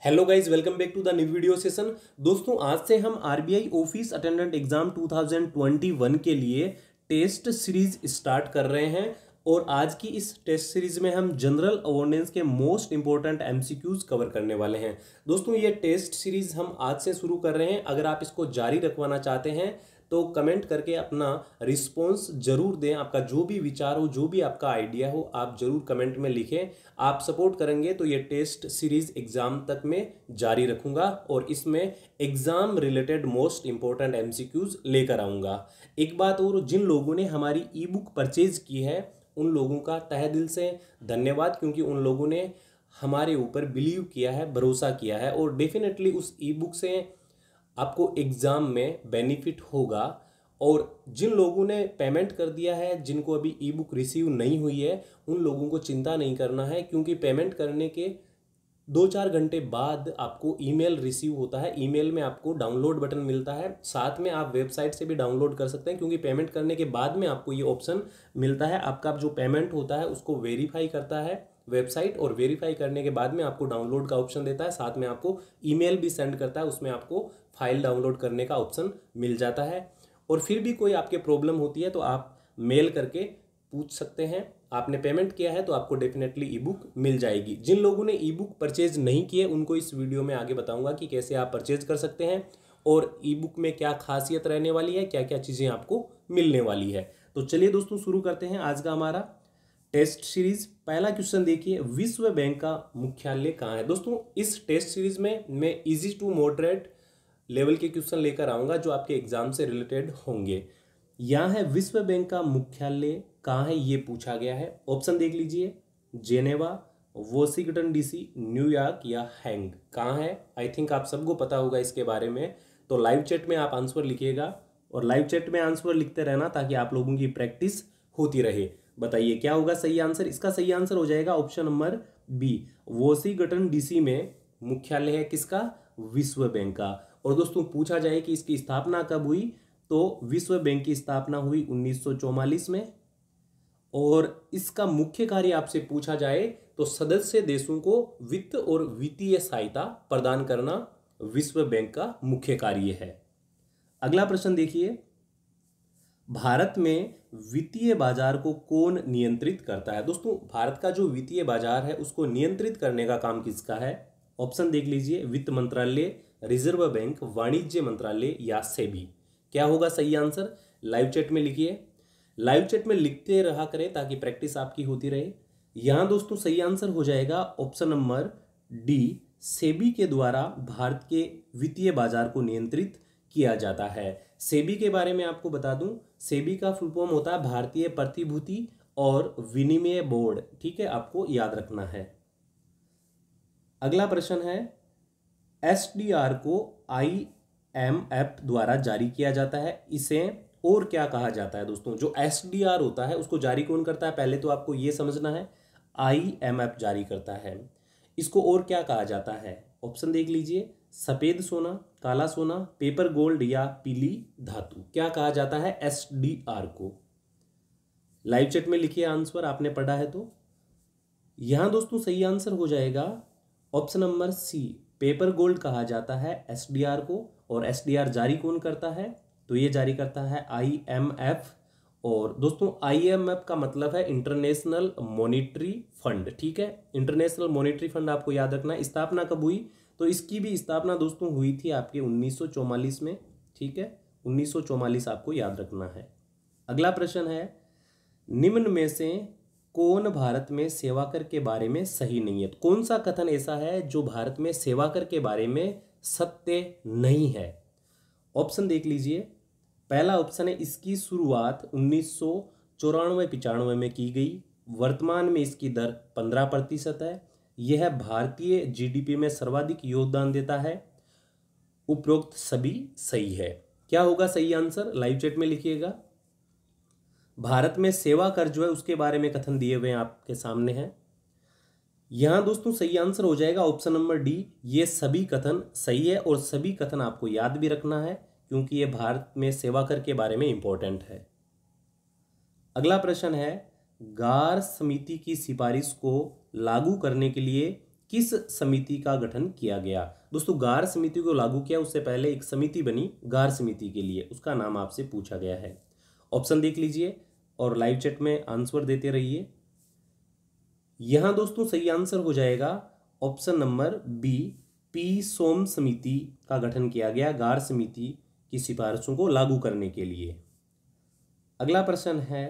Hello guys, welcome back to the new video session. दोस्तों, आज से हम आरबीआई ऑफिस अटेंडेंट एग्जाम 2021 के लिए टेस्ट सीरीज स्टार्ट कर रहे हैं। और आज की इस टेस्ट सीरीज में हम जनरल अवेयरनेस के मोस्ट इंपॉर्टेंट एमसीक्यूज कवर करने वाले हैं। दोस्तों, ये टेस्ट सीरीज हम आज से शुरू कर रहे हैं। अगर आप इसको जारी रखवाना चाहते हैं तो कमेंट करके अपना रिस्पॉन्स जरूर दें। आपका जो भी विचार हो, जो भी आपका आइडिया हो, आप जरूर कमेंट में लिखें। आप सपोर्ट करेंगे तो ये टेस्ट सीरीज एग्जाम तक में जारी रखूंगा और इसमें exam related most important MCQs लेकर आऊंगा। एक बात और, जिन लोगों ने हमारी ई बुक परचेज की है उन लोगों का तहे दिल से धन्यवाद, क्योंकि उन लोगों ने हमारे ऊपर बिलीव किया है, भरोसा किया है। और डेफिनेटली उस ई बुक से आपको एग्ज़ाम में बेनिफिट होगा। और जिन लोगों ने पेमेंट कर दिया है, जिनको अभी ई बुक रिसीव नहीं हुई है, उन लोगों को चिंता नहीं करना है, क्योंकि पेमेंट करने के 2-4 घंटे बाद आपको ईमेल रिसीव होता है। ईमेल में आपको डाउनलोड बटन मिलता है, साथ में आप वेबसाइट से भी डाउनलोड कर सकते हैं, क्योंकि पेमेंट करने के बाद में आपको ये ऑप्शन मिलता है। आपका जो पेमेंट होता है उसको वेरीफाई करता है वेबसाइट, और वेरीफाई करने के बाद में आपको डाउनलोड का ऑप्शन देता है। साथ में आपको ईमेल भी सेंड करता है, उसमें आपको फाइल डाउनलोड करने का ऑप्शन मिल जाता है। और फिर भी कोई आपके प्रॉब्लम होती है तो आप मेल करके पूछ सकते हैं। आपने पेमेंट किया है तो आपको डेफिनेटली ई बुक मिल जाएगी। जिन लोगों ने ई बुक परचेज नहीं किए उनको इस वीडियो में आगे बताऊंगा कि कैसे आप परचेज कर सकते हैं और ई बुक में क्या खासियत रहने वाली है, क्या क्या चीज़ें आपको मिलने वाली है। तो चलिए दोस्तों, शुरू करते हैं आज का हमारा टेस्ट सीरीज। पहला क्वेश्चन देखिए, विश्व बैंक का मुख्यालय कहाँ है। दोस्तों, इस टेस्ट सीरीज में मैं इजी टू मॉडरेट लेवल के क्वेश्चन लेकर आऊंगा जो आपके एग्जाम से रिलेटेड होंगे। यहाँ है विश्व बैंक का मुख्यालय कहाँ है, ये पूछा गया है। ऑप्शन देख लीजिए, जेनेवा, वॉशिंगटन डीसी, न्यूयॉर्क या हैंग। कहाँ है? आई थिंक आप सबको पता होगा इसके बारे में। तो लाइव चैट में आप आंसर लिखिएगा और लाइव चैट में आंसर लिखते रहना ताकि आप लोगों की प्रैक्टिस होती रहे। बताइए क्या होगा सही आंसर। इसका सही आंसर हो जाएगा option number B, Washington DC में मुख्यालय है किसका? विश्व बैंक का। और दोस्तों, पूछा जाए कि इसकी स्थापना कब हुई, तो विश्व बैंक की स्थापना हुई 1944 में। और इसका मुख्य कार्य आपसे पूछा जाए तो सदस्य देशों को वित्त और वित्तीय सहायता प्रदान करना विश्व बैंक का मुख्य कार्य है। अगला प्रश्न देखिए, भारत में वित्तीय बाजार को कौन नियंत्रित करता है। दोस्तों, भारत का जो वित्तीय बाजार है उसको नियंत्रित करने का काम किसका है? ऑप्शन देख लीजिए, वित्त मंत्रालय, रिजर्व बैंक, वाणिज्य मंत्रालय या सेबी। क्या होगा सही आंसर? लाइव चैट में लिखिए। लाइव चैट में लिखते रहा करें ताकि प्रैक्टिस आपकी होती रहे। यहां दोस्तों सही आंसर हो जाएगा ऑप्शन नंबर डी, सेबी के द्वारा भारत के वित्तीय बाजार को नियंत्रित किया जाता है। सेबी के बारे में आपको बता दूं, सेबी का फुल फॉर्म होता है भारतीय प्रतिभूति और विनिमय बोर्ड। ठीक है, आपको याद रखना है। अगला प्रश्न है, एसडीआर को आईएमएफ द्वारा जारी किया जाता है, इसे और क्या कहा जाता है। दोस्तों, जो एसडीआर होता है उसको जारी कौन करता है, पहले तो आपको यह समझना है। आईएमएफ जारी करता है, इसको और क्या कहा जाता है? ऑप्शन देख लीजिए, सफेद सोना, काला सोना, पेपर गोल्ड या पीली धातु। क्या कहा जाता है एसडीआर को? लाइव चैट में लिखिए आंसर, आपने पढ़ा है तो। यहां दोस्तों सही आंसर हो जाएगा option number C, paper gold कहा जाता है एसडीआर को। और एसडीआर जारी कौन करता है? तो ये जारी करता है आईएमएफ। और दोस्तों, आईएमएफ का मतलब है इंटरनेशनल मॉनिटरी फंड। ठीक है, इंटरनेशनल मॉनिटरी फंड आपको याद रखना है। स्थापना कब हुई? तो इसकी भी स्थापना दोस्तों हुई थी आपके 1944 में। ठीक है, 1944 आपको याद रखना है। अगला प्रश्न है, निम्न में से कौन भारत में सेवा कर के बारे में सही नहीं है। कौन सा कथन ऐसा है जो भारत में सेवा कर के बारे में सत्य नहीं है? ऑप्शन देख लीजिए। पहला ऑप्शन है, इसकी शुरुआत 1994-95 में की गई, वर्तमान में इसकी दर 15% है, यह भारतीय जीडीपी में सर्वाधिक योगदान देता है। उपरोक्त सभी सही है। क्या होगा सही आंसर? लाइव चैट में लिखिएगा। भारत में सेवा कर जो है उसके बारे में कथन दिए हुए आपके सामने हैं। यहां दोस्तों सही आंसर हो जाएगा ऑप्शन नंबर डी, ये सभी कथन सही है। और सभी कथन आपको याद भी रखना है क्योंकि ये भारत में सेवा कर के बारे में इंपॉर्टेंट है। अगला प्रश्न है, गार समिति की सिफारिश को लागू करने के लिए किस समिति का गठन किया गया? दोस्तों गार समिति को लागू किया उससे पहले एक समिति बनी गार समिति के लिए, उसका नाम आपसे पूछा गया है। ऑप्शन देख लीजिए और लाइव चैट में आंसर देते रहिए। यहां दोस्तों सही आंसर हो जाएगा ऑप्शन नंबर बी, पी सोम समिति का गठन किया गया गार समिति की सिफारिशों को लागू करने के लिए। अगला प्रश्न है,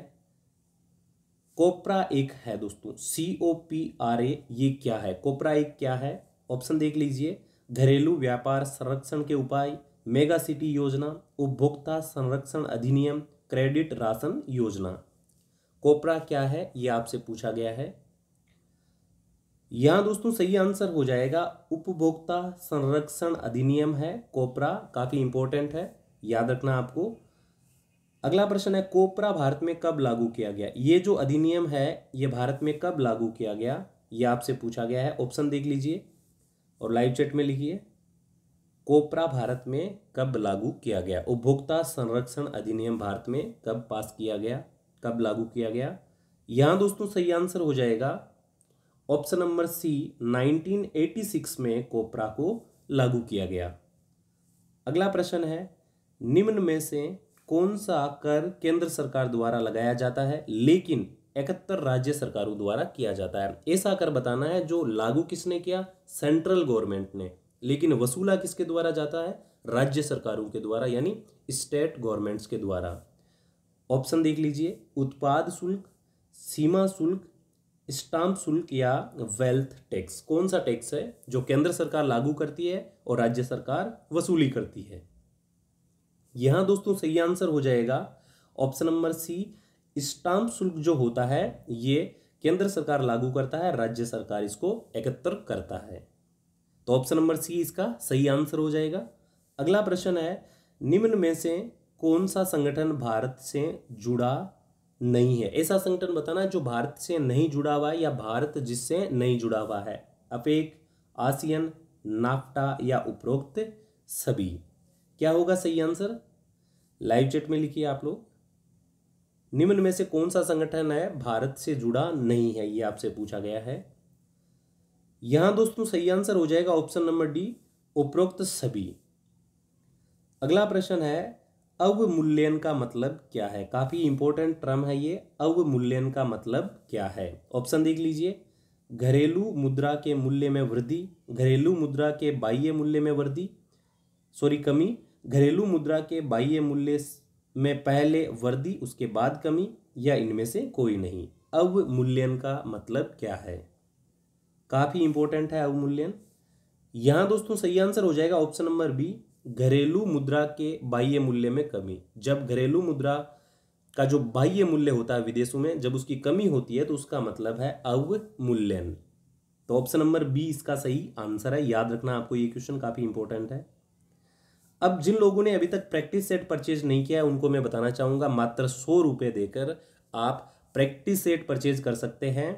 कोपरा एक है दोस्तों, COPRA, ये क्या है? कोपरा एक क्या है? ऑप्शन देख लीजिए, घरेलू व्यापार संरक्षण के उपाय, मेगा सिटी योजना, उपभोक्ता संरक्षण अधिनियम, क्रेडिट राशन योजना। कोपरा क्या है ये आपसे पूछा गया है। यहां दोस्तों सही आंसर हो जाएगा उपभोक्ता संरक्षण अधिनियम है कोपरा, काफी इंपॉर्टेंट है, याद रखना आपको। अगला प्रश्न है, कोपरा भारत में कब लागू किया गया? ये जो अधिनियम है ये भारत में कब लागू किया गया ये आपसे पूछा गया है। ऑप्शन देख लीजिए और लाइव चैट में लिखिए, कोपरा भारत में कब लागू किया गया? उपभोक्ता संरक्षण अधिनियम भारत में कब पास किया गया, कब लागू किया गया? यहां दोस्तों सही आंसर हो जाएगा ऑप्शन नंबर सी, 1986 में कोपरा को लागू किया गया। अगला प्रश्न है, निम्न में से कौन सा कर केंद्र सरकार द्वारा लगाया जाता है लेकिन 71 राज्य सरकारों द्वारा किया जाता है? ऐसा कर बताना है जो लागू किसने किया? सेंट्रल गवर्नमेंट ने, लेकिन वसूला किसके द्वारा जाता है? राज्य सरकारों के द्वारा, यानी स्टेट गवर्नमेंट्स के द्वारा। ऑप्शन देख लीजिए, उत्पाद शुल्क, सीमा शुल्क, स्टाम्प शुल्क या वेल्थ टैक्स। कौन सा टैक्स है जो केंद्र सरकार लागू करती है और राज्य सरकार वसूली करती है? यहां दोस्तों सही आंसर हो जाएगा ऑप्शन नंबर सी, स्टाम्प शुल्क जो होता है ये केंद्र सरकार लागू करता है, राज्य सरकार इसको एकत्र करता है। तो ऑप्शन नंबर सी इसका सही आंसर हो जाएगा। अगला प्रश्न है, निम्न में से कौन सा संगठन भारत से जुड़ा नहीं है? ऐसा संगठन बताना जो भारत से नहीं जुड़ा हुआ है या भारत जिससे नहीं जुड़ा हुआ है। अपेक, आसियान, नाफ्टा या उपरोक्त सभी। क्या होगा सही आंसर? लाइव चैट में लिखिए आप लोग। निम्न में से कौन सा संगठन है भारत से जुड़ा नहीं है, ये आपसे पूछा गया है। यहां दोस्तों सही आंसर हो जाएगा ऑप्शन नंबर डी, उपरोक्त सभी। अगला प्रश्न है, अवमूल्यन का मतलब क्या है? काफी इंपॉर्टेंट टर्म है ये, अवमूल्यन का मतलब क्या है? ऑप्शन देख लीजिए, घरेलू मुद्रा के मूल्य में वृद्धि, घरेलू मुद्रा के बाह्य मूल्य में कमी, घरेलू मुद्रा के बाह्य मूल्य में पहले वृद्धि उसके बाद कमी, या इनमें से कोई नहीं। अवमूल्यन का मतलब क्या है? काफी इंपॉर्टेंट है अवमूल्यन। यहां दोस्तों सही आंसर हो जाएगा ऑप्शन नंबर बी, घरेलू मुद्रा के बाह्य मूल्य में कमी। जब घरेलू मुद्रा का जो बाह्य मूल्य होता है विदेशों में, जब उसकी कमी होती है तो उसका मतलब है अवमूल्यन। तो ऑप्शन नंबर बी इसका सही आंसर है, याद रखना आपको, ये क्वेश्चन काफी इंपॉर्टेंट है। अब जिन लोगों ने अभी तक प्रैक्टिस सेट परचेज नहीं किया है उनको मैं बताना चाहूंगा, मात्र 100 रुपये देकर आप प्रैक्टिस सेट परचेज कर सकते हैं।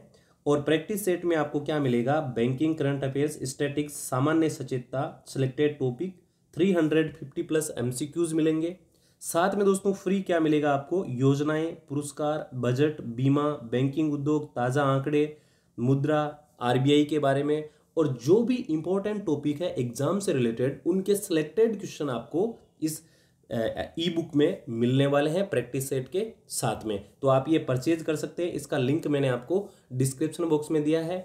और प्रैक्टिस सेट में आपको क्या मिलेगा? बैंकिंग, करंट अफेयर्स, स्टैटिक्स, सामान्य सचेतता, सिलेक्टेड टॉपिक, 350+ MCQs मिलेंगे। साथ में दोस्तों फ्री क्या मिलेगा आपको? योजनाएं, पुरस्कार, बजट, बीमा, बैंकिंग उद्योग, ताज़ा आंकड़े, मुद्रा, RBI के बारे में, और जो भी इंपॉर्टेंट टॉपिक है एग्जाम से रिलेटेड उनके सिलेक्टेड क्वेश्चन आपको इस ई बुक में मिलने वाले हैं प्रैक्टिस सेट के साथ में। तो आप ये परचेज कर सकते हैं, इसका लिंक मैंने आपको डिस्क्रिप्शन बॉक्स में दिया है।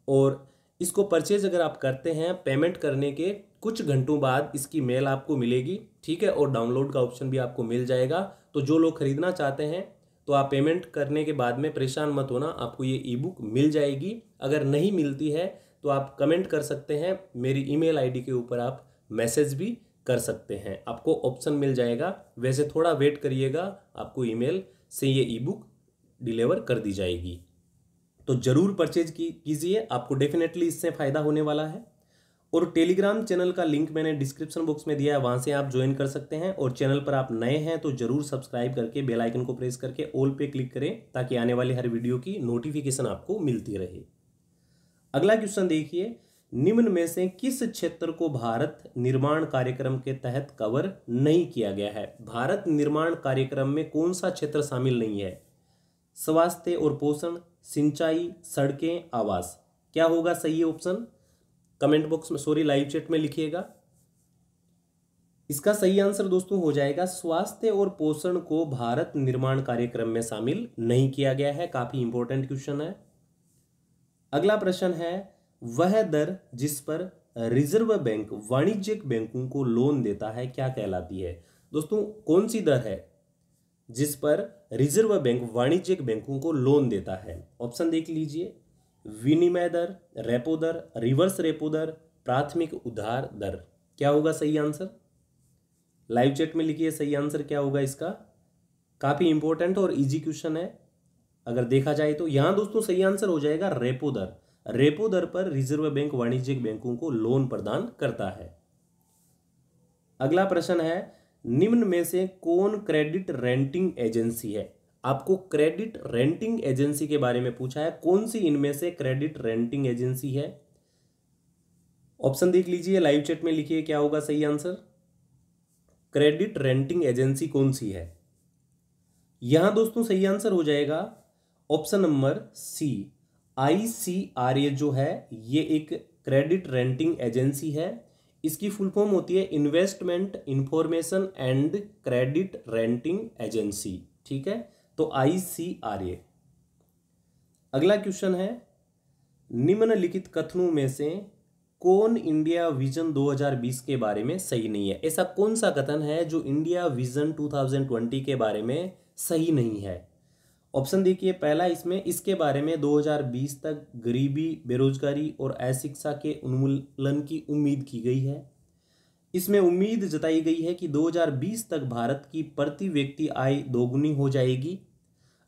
और इसको परचेज अगर आप करते हैं, पेमेंट करने के कुछ घंटों बाद इसकी मेल आपको मिलेगी, ठीक है, और डाउनलोड का ऑप्शन भी आपको मिल जाएगा। तो जो लोग खरीदना चाहते हैं तो आप पेमेंट करने के बाद में परेशान मत होना, आपको ये ई बुक मिल जाएगी। अगर नहीं मिलती है तो आप कमेंट कर सकते हैं, मेरी ईमेल आईडी के ऊपर आप मैसेज भी कर सकते हैं, आपको ऑप्शन मिल जाएगा। वैसे थोड़ा वेट करिएगा, आपको ईमेल से ये ई बुक डिलीवर कर दी जाएगी। तो जरूर परचेज कीजिए, आपको डेफिनेटली इससे फ़ायदा होने वाला है। और टेलीग्राम चैनल का लिंक मैंने डिस्क्रिप्शन बॉक्स में दिया है, वहाँ से आप ज्वाइन कर सकते हैं। और चैनल पर आप नए हैं तो जरूर सब्सक्राइब करके बेल आइकन को प्रेस करके ऑल पे क्लिक करें, ताकि आने वाली हर वीडियो की नोटिफिकेशन आपको मिलती रहे। अगला क्वेश्चन देखिए, निम्न में से किस क्षेत्र को भारत निर्माण कार्यक्रम के तहत कवर नहीं किया गया है? भारत निर्माण कार्यक्रम में कौन सा क्षेत्र शामिल नहीं है? स्वास्थ्य और पोषण, सिंचाई, सड़कें, आवास। क्या होगा सही ऑप्शन? कमेंट बॉक्स में, सॉरी लाइव चैट में लिखिएगा। इसका सही आंसर दोस्तों हो जाएगा स्वास्थ्य और पोषण को भारत निर्माण कार्यक्रम में शामिल नहीं किया गया है। काफी इंपॉर्टेंट क्वेश्चन है। अगला प्रश्न है, वह दर जिस पर रिजर्व बैंक वाणिज्यिक बैंकों को लोन देता है क्या कहलाती है? दोस्तों कौन सी दर है जिस पर रिजर्व बैंक वाणिज्यिक बैंकों को लोन देता है? ऑप्शन देख लीजिए, विनिमय दर, रेपो दर, रिवर्स रेपो दर, प्राथमिक उधार दर। क्या होगा सही आंसर? लाइव चैट में लिखिए सही आंसर क्या होगा इसका। काफी इंपॉर्टेंट और इजी क्वेश्चन है अगर देखा जाए तो। यहां दोस्तों सही आंसर हो जाएगा रेपो दर। रेपो दर पर रिजर्व बैंक वाणिज्यिक बैंकों को लोन प्रदान करता है। अगला प्रश्न है, निम्न में से कौन क्रेडिट रेटिंग एजेंसी है? आपको क्रेडिट रेटिंग एजेंसी के बारे में पूछा है, कौन सी इनमें से क्रेडिट रेटिंग एजेंसी है? ऑप्शन देख लीजिए, लाइव चैट में लिखिए क्या होगा सही आंसर। क्रेडिट रेटिंग एजेंसी कौन सी है? यहां दोस्तों सही आंसर हो जाएगा ऑप्शन नंबर सी, ICRA जो है ये एक क्रेडिट रेटिंग एजेंसी है। इसकी फुल फॉर्म होती है investment information and credit rating agency. ठीक है, तो ICRA। अगला क्वेश्चन है, निम्नलिखित कथनों में से कौन इंडिया विजन 2020 के बारे में सही नहीं है? ऐसा कौन सा कथन है जो इंडिया विजन 2020 के बारे में सही नहीं है? ऑप्शन देखिए, पहला इसमें इसके बारे में 2020 तक गरीबी, बेरोजगारी और अशिक्षा के उन्मूलन की उम्मीद की गई है। इसमें उम्मीद जताई गई है कि 2020 तक भारत की प्रति व्यक्ति आय दोगुनी हो जाएगी।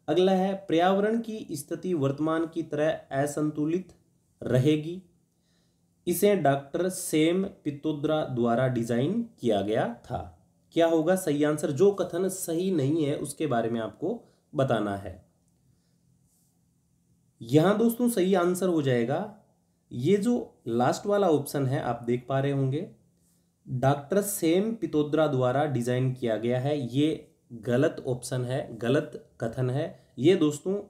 अगला है, पर्यावरण की स्थिति वर्तमान की तरह असंतुलित रहेगी। इसे डॉक्टर सैम पित्रोदा द्वारा डिजाइन किया गया था। क्या होगा सही आंसर? जो कथन सही नहीं है उसके बारे में आपको बताना है। यहां दोस्तों सही आंसर हो जाएगा ये जो लास्ट वाला ऑप्शन है, आप देख पा रहे होंगे, डॉक्टर सैम पित्रोदा द्वारा डिजाइन किया गया है। ये गलत ऑप्शन है, गलत कथन है। ये दोस्तों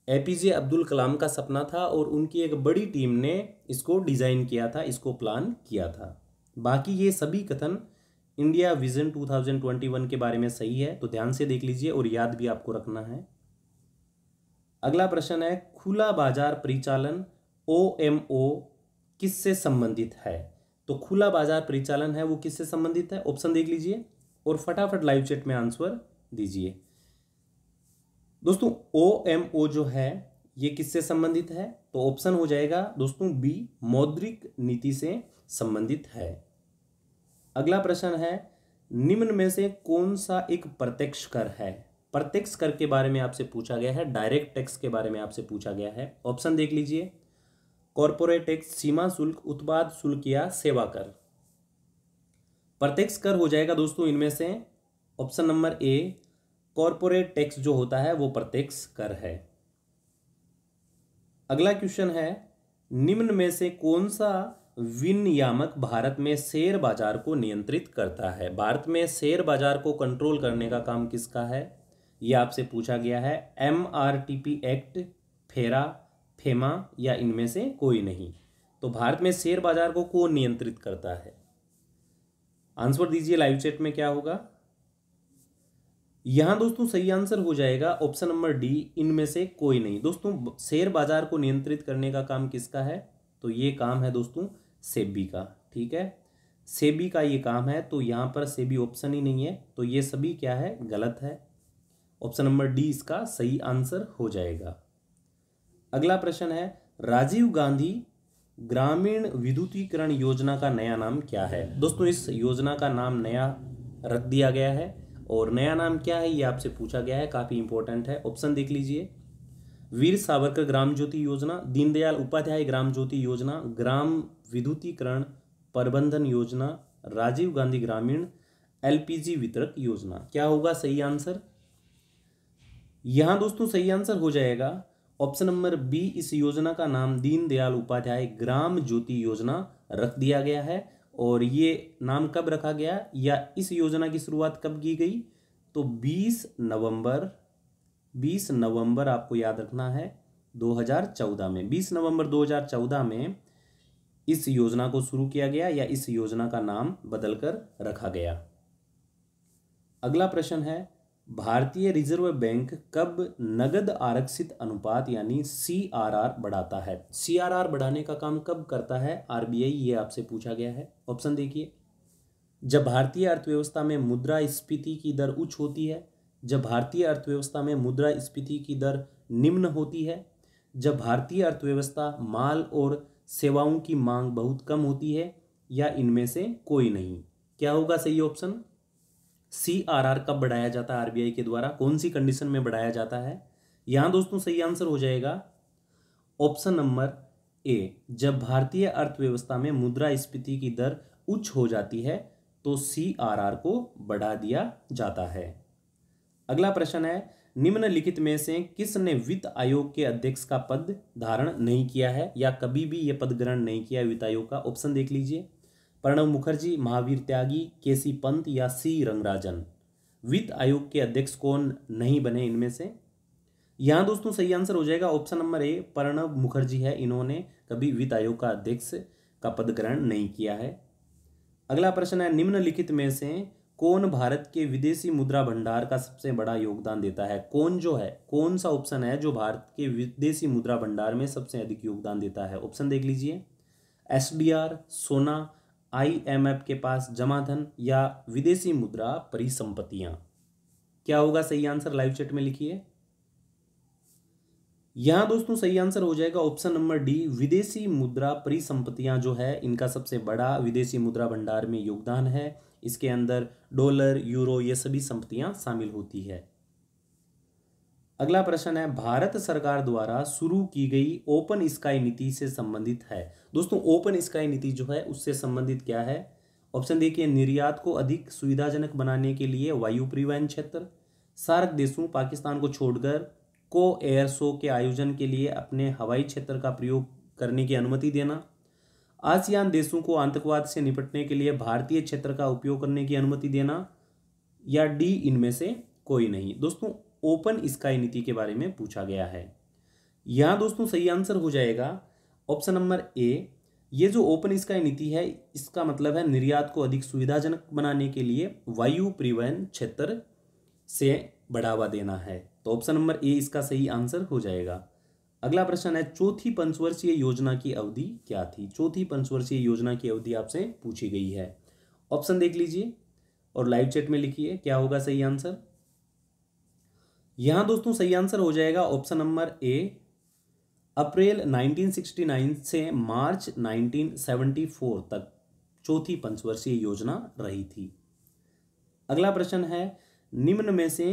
APJ अब्दुल कलाम का सपना था और उनकी एक बड़ी टीम ने इसको डिजाइन किया था, इसको प्लान किया था। बाकी ये सभी कथन इंडिया विजन 2021 के बारे में सही है, तो ध्यान से देख लीजिए और याद भी आपको रखना है। अगला प्रश्न है, खुला बाजार परिचालन OMO किससे संबंधित है? तो खुला बाजार परिचालन है वो किससे संबंधित है? ऑप्शन देख लीजिए और फटाफट लाइव चैट में आंसर दीजिए। दोस्तों OMO जो है ये किससे संबंधित है? तो ऑप्शन हो जाएगा दोस्तों B, मौद्रिक नीति से संबंधित है। अगला प्रश्न है, निम्न में से कौन सा एक प्रत्यक्ष कर है? प्रत्यक्ष कर के बारे में आपसे पूछा गया है, डायरेक्ट टैक्स के बारे में आपसे पूछा गया है। ऑप्शन देख लीजिए, कॉर्पोरेट टैक्स, सीमा शुल्क, उत्पाद शुल्क या सेवा कर। प्रत्यक्ष कर हो जाएगा दोस्तों इनमें से option number A, corporate tax जो होता है वो प्रत्यक्ष कर है। अगला क्वेश्चन है, निम्न में से कौन सा विनियामक भारत में शेयर बाजार को नियंत्रित करता है? भारत में शेयर बाजार को कंट्रोल करने का काम किसका है? यह आपसे पूछा गया है। MRTP एक्ट, फेरा, फेमा या इनमें से कोई नहीं। तो भारत में शेयर बाजार को कौन नियंत्रित करता है? आंसर दीजिए लाइव चैट में क्या होगा। यहां दोस्तों सही आंसर हो जाएगा ऑप्शन नंबर D, इनमें से कोई नहीं। दोस्तों शेयर बाजार को नियंत्रित करने का काम किसका है? तो ये काम है दोस्तों सेबी का। ठीक है, सेबी का ये काम है, तो यहां पर सेबी ऑप्शन ही नहीं है, तो ये सभी क्या है? गलत है। ऑप्शन नंबर D इसका सही आंसर हो जाएगा। अगला प्रश्न है, राजीव गांधी ग्रामीण विद्युतीकरण योजना का नया नाम क्या है? दोस्तों इस योजना का नाम नया रख दिया गया है और नया नाम क्या है ये आपसे पूछा गया है, काफी इंपॉर्टेंट है। ऑप्शन देख लीजिए, वीर सावरकर ग्राम ज्योति योजना, दीनदयाल उपाध्याय ग्राम ज्योति योजना, ग्राम विद्युतीकरण प्रबंधन योजना, राजीव गांधी ग्रामीण LPG वितरक योजना। क्या होगा सही आंसर? यहां दोस्तों सही आंसर हो जाएगा ऑप्शन नंबर B, इस योजना का नाम दीनदयाल उपाध्याय ग्राम ज्योति योजना रख दिया गया है। और ये नाम कब रखा गया या इस योजना की शुरुआत कब की गई? तो 20 नवंबर आपको याद रखना है 2014 में। 20 नवंबर 2014 में इस योजना को शुरू किया गया या इस योजना का नाम बदलकर रखा गया। अगला प्रश्न है, भारतीय रिजर्व बैंक कब नगद आरक्षित अनुपात यानी CRR बढ़ाता है? CRR बढ़ाने का काम कब करता है RBI, ये आपसे पूछा गया है। ऑप्शन देखिए, जब भारतीय अर्थव्यवस्था में मुद्रास्फीति की दर उच्च होती है, जब भारतीय अर्थव्यवस्था में मुद्रास्फीति की दर निम्न होती है, जब भारतीय अर्थव्यवस्था माल और सेवाओं की मांग बहुत कम होती है, या इनमें से कोई नहीं। क्या होगा सही ऑप्शन? CRR कब बढ़ाया जाता है RBI के द्वारा, कौन सी कंडीशन में बढ़ाया जाता है? यहां दोस्तों सही आंसर हो जाएगा ऑप्शन नंबर ए, जब भारतीय अर्थव्यवस्था में मुद्रास्फीति की दर उच्च हो जाती है तो CRR को बढ़ा दिया जाता है। अगला प्रश्न है, निम्नलिखित में से किसने वित्त आयोग के अध्यक्ष का पद धारण नहीं किया है या कभी भी यह पद ग्रहण नहीं किया वित्त आयोग का? ऑप्शन देख लीजिए, प्रणब मुखर्जी, महावीर त्यागी, केसी पंत या C रंगराजन। वित्त आयोग के अध्यक्ष कौन नहीं बने इनमें से? यहां दोस्तों सही आंसर हो जाएगा option number A, Pranab Mukherjee है, इन्होंने कभी वित्त आयोग का अध्यक्ष का पद ग्रहण नहीं किया है। अगला प्रश्न है, निम्नलिखित में से कौन भारत के विदेशी मुद्रा भंडार का सबसे बड़ा योगदान देता है? कौन जो है, कौन सा ऑप्शन है जो भारत के विदेशी मुद्रा भंडार में सबसे अधिक योगदान देता है? ऑप्शन देख लीजिए, SDR, सोना, IMF के पास जमा धन या विदेशी मुद्रा परिसंपत्तियां। क्या होगा सही आंसर? लाइव चैट में लिखिए। यहां दोस्तों सही आंसर हो जाएगा ऑप्शन नंबर डी, विदेशी मुद्रा परिसंपत्तियां जो है इनका सबसे बड़ा विदेशी मुद्रा भंडार में योगदान है। इसके अंदर डॉलर, यूरो, ये सभी संपत्तियां शामिल होती है। अगला प्रश्न है, भारत सरकार द्वारा शुरू की गई ओपन स्काई नीति से संबंधित है। दोस्तों ओपन स्काई नीति जो है उससे संबंधित क्या है? ऑप्शन देखिए, निर्यात को अधिक सुविधाजनक बनाने के लिए वायु परिवहन क्षेत्र, सार्क देशों पाकिस्तान को छोड़कर को एयर शो के आयोजन के लिए अपने हवाई क्षेत्र का प्रयोग करने की अनुमति देना, आसियान देशों को आतंकवाद से निपटने के लिए भारतीय क्षेत्र का उपयोग करने की अनुमति देना, या डी इनमें से कोई नहीं। दोस्तों ओपन स्काई नीति के बारे में पूछा गया है। यहां दोस्तों सही आंसर हो जाएगा ऑप्शन नंबर ए, ये जो ओपन स्काई नीति है इसका मतलब है निर्यात को अधिक सुविधाजनक बनाने के लिए वायु परिवहन क्षेत्र से बढ़ावा देना है। तो ऑप्शन नंबर ए इसका सही आंसर हो जाएगा। अगला प्रश्न है, चौथी पंचवर्षीय योजना की अवधि क्या थी? चौथी पंचवर्षीय योजना की अवधि आपसे पूछी गई है। ऑप्शन देख लीजिए और लाइव चैट में लिखिए क्या होगा सही आंसर। यहां दोस्तों सही आंसर हो जाएगा ऑप्शन नंबर ए, अप्रैल 1969 से मार्च 1974 तक चौथी पंचवर्षीय योजना रही थी। अगला प्रश्न है, निम्न में से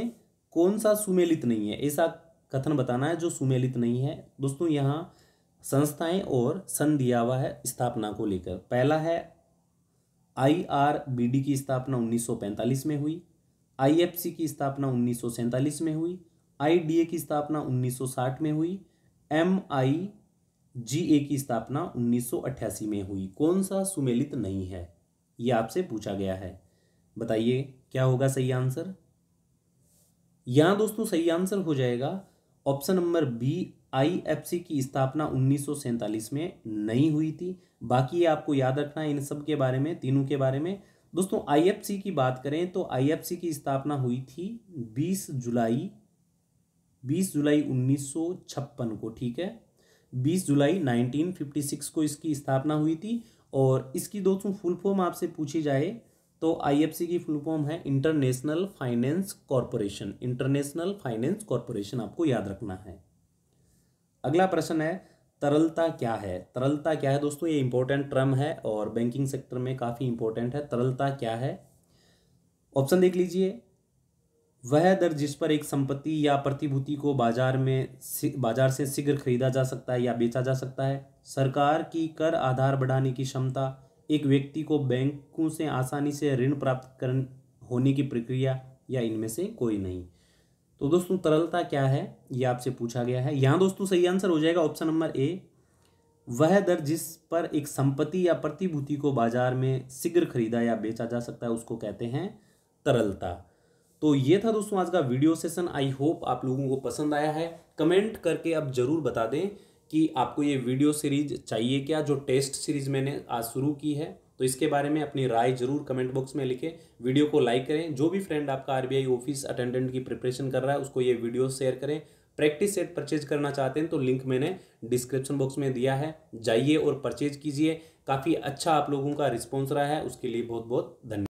कौन सा सुमेलित नहीं है? ऐसा कथन बताना है जो सुमेलित नहीं है। दोस्तों यहाँ संस्थाएं और सन दिया हुआ है स्थापना को लेकर। पहला है IRBD की स्थापना 1945 में हुई, IFC की स्थापना 1947 में हुई, IDA की स्थापना 1960 में हुई, MIGA की स्थापना 1988 में हुई। कौन सा सुमेलित नहीं है ये आपसे पूछा गया है, बताइए क्या होगा सही आंसर। यहां दोस्तों सही आंसर हो जाएगा ऑप्शन नंबर बी, IFC की स्थापना 1947 में नहीं हुई थी। बाकी ये आपको याद रखना है इन सब के बारे में, तीनों के बारे में। दोस्तों IFC की बात करें तो IFC की स्थापना हुई थी 20 जुलाई 1956 को, ठीक है। 20 जुलाई 1956 को इसकी स्थापना हुई थी। और इसकी दोस्तों फुल फॉर्म आपसे पूछी जाए तो IFC की फुल फॉर्म है international finance corporation. International finance corporation आपको याद रखना है। अगला प्रश्न है, तरलता क्या है? तरलता क्या है दोस्तों, ये इंपॉर्टेंट टर्म है और बैंकिंग सेक्टर में काफी इंपॉर्टेंट है। तरलता क्या है? ऑप्शन देख लीजिए, वह दर जिस पर एक संपत्ति या प्रतिभूति को बाजार से शीघ्र खरीदा जा सकता है या बेचा जा सकता है, सरकार की कर आधार बढ़ाने की क्षमता, एक व्यक्ति को बैंकों से आसानी से ऋण प्राप्त होने की प्रक्रिया, या इनमें से कोई नहीं। तो दोस्तों तरलता क्या है ये आपसे पूछा गया है। यहाँ दोस्तों सही आंसर हो जाएगा ऑप्शन नंबर ए, वह दर जिस पर एक संपत्ति या प्रतिभूति को बाजार में शीघ्र खरीदा या बेचा जा सकता है उसको कहते हैं तरलता। तो ये था दोस्तों आज का वीडियो सेशन। आई होप आप लोगों को पसंद आया है। कमेंट करके अब जरूर बता दें कि आपको ये वीडियो सीरीज चाहिए क्या, जो टेस्ट सीरीज मैंने आज शुरू की है। तो इसके बारे में अपनी राय जरूर कमेंट बॉक्स में लिखें। वीडियो को लाइक करें। जो भी फ्रेंड आपका आरबीआई ऑफिस अटेंडेंट की प्रिपरेशन कर रहा है उसको ये वीडियो शेयर करें। प्रैक्टिस सेट परचेज करना चाहते हैं तो लिंक मैंने डिस्क्रिप्शन बॉक्स में दिया है, जाइए और परचेज कीजिए। काफ़ी अच्छा आप लोगों का रिस्पॉन्स रहा है, उसके लिए बहुत बहुत धन्यवाद।